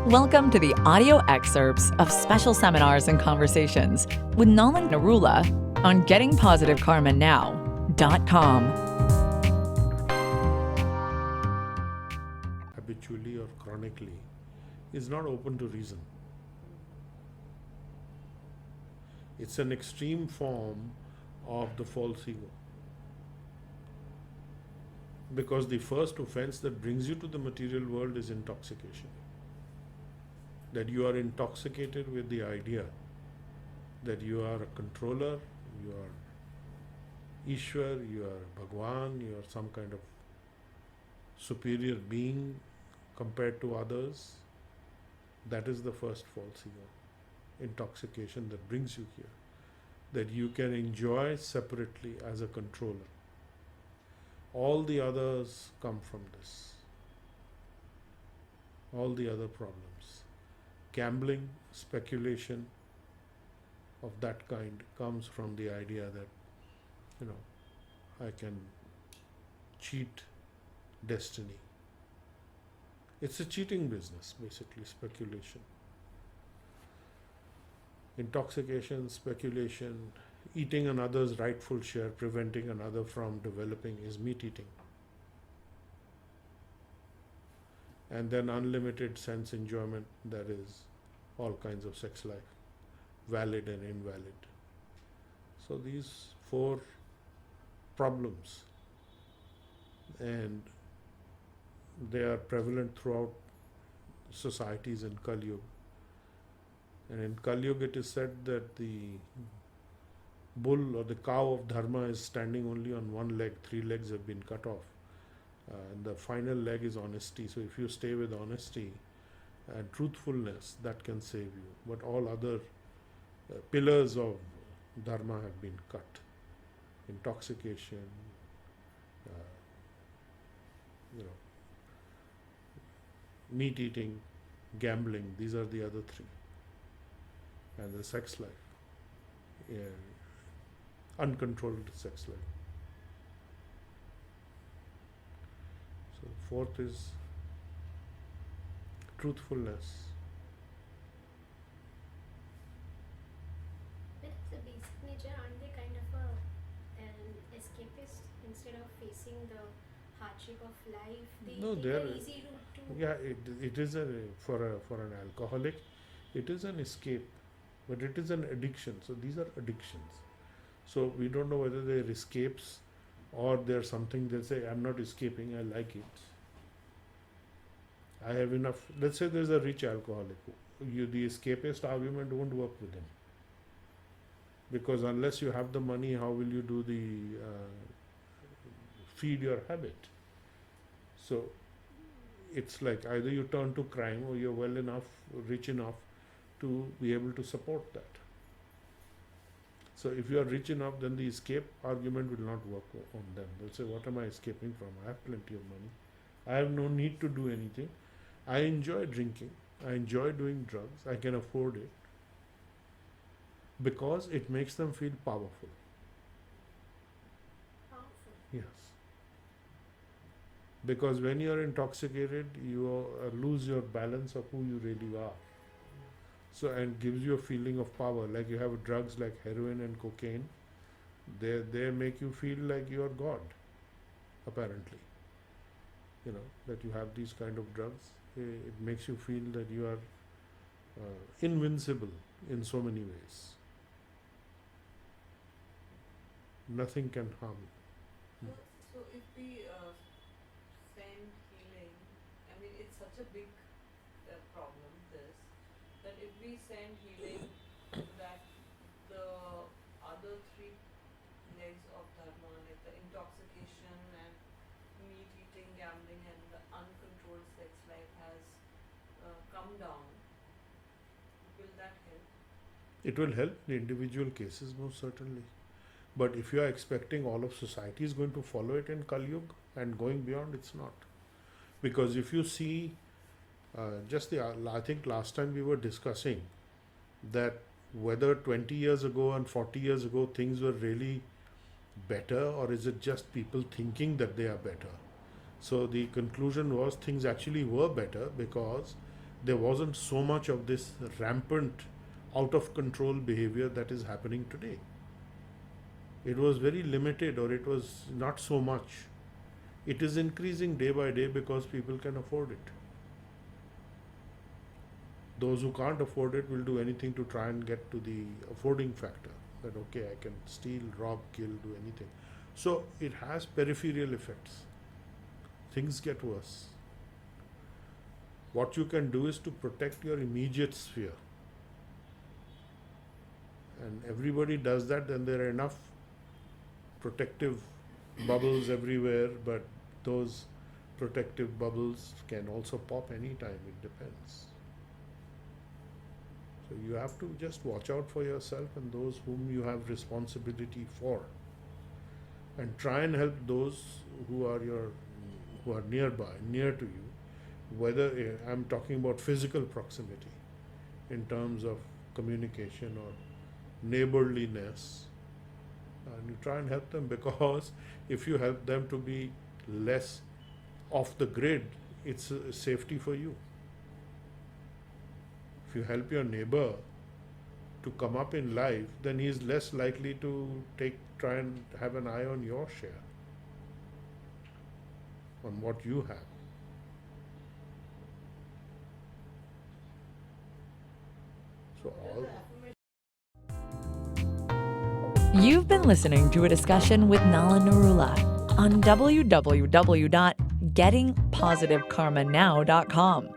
Welcome to the audio excerpts of special seminars and conversations with Nolan Narula on gettingpositivekarmanow.com. Habitually or chronically is not open to reason. It's an extreme form of the false ego. Because the first offense that brings you to the material world is intoxication. That you are intoxicated with the idea that you are a controller, you are Ishwar, you are Bhagwan, you are some kind of superior being compared to others. That is the first false ego. Intoxication that brings you here. That you can enjoy separately as a controller. All the others come from this. All the other problems. Gambling, speculation of that kind comes from the idea that, I can cheat destiny. It's a cheating business, basically, speculation. Intoxication, speculation, eating another's rightful share, preventing another from developing is meat eating. And then unlimited sense enjoyment, that is all kinds of sex life, valid and invalid. So these four problems, and they are prevalent throughout societies in Kali Yuga. And in Kali Yuga it is said that the bull or the cow of dharma is standing only on one leg, 3 legs have been cut off. And the final leg is honesty. So if you stay with honesty and truthfulness, that can save you. But all other pillars of dharma have been cut. Intoxication, meat eating, gambling, these are the other three. And the sex life, uncontrolled sex life. So fourth is truthfulness. But the basic nature, aren't they kind of an escapist? Instead of facing the hardship of life, they take an easy route to... Yeah, it is for an alcoholic, it is an escape, but it is an addiction. So these are addictions. So we don't know whether they're escapes or they're something they say, I'm not escaping, I like it. I have enough. Let's say there's a rich alcoholic. The escapist argument won't work with him. Because unless you have the money, how will you do the feed your habit? So it's like either you turn to crime or you're well enough, rich enough to be able to support that. So if you are rich enough, then the escape argument will not work on them. They'll say, what am I escaping from? I have plenty of money. I have no need to do anything. I enjoy drinking. I enjoy doing drugs. I can afford it. Because it makes them feel powerful. Powerful. Yes. Because when you are intoxicated, you lose your balance of who you really are. So, and gives you a feeling of power. Like you have drugs like heroin and cocaine, they make you feel like you are God, apparently. That you have these kind of drugs. It makes you feel that you are invincible in so many ways. Nothing can harm you. So if we send healing, I mean, it's such a big problem, that if we send healing, that the other three legs of dharma, like the intoxication and meat eating, gambling, and the uncontrolled sex life has come down, will that help? It will help in individual cases, most certainly. But if you are expecting all of society is going to follow it in Kali Yuga and going beyond, it's not. Because if you see, I think last time we were discussing that whether 20 years ago and 40 years ago things were really better, or is it just people thinking that they are better? So the conclusion was things actually were better because there wasn't so much of this rampant, out of control behavior that is happening today. It was very limited, or it was not so much. It is increasing day by day because people can afford it. Those who can't afford it will do anything to try and get to the affording factor. That okay, I can steal, rob, kill, do anything. So it has peripheral effects. Things get worse. What you can do is to protect your immediate sphere. And everybody does that, then there are enough protective bubbles everywhere, but those protective bubbles can also pop anytime, it depends. So you have to just watch out for yourself and those whom you have responsibility for, and try and help those who are nearby, near to you, whether I'm talking about physical proximity in terms of communication or neighborliness, and you try and help them, because if you help them to be less off the grid, it's a safety for you. If you help your neighbor to come up in life, then he is less likely to try and have an eye on your share, on what you have. So all. You've been listening to a discussion with Nalan Narula on www.gettingpositivekarmanow.com.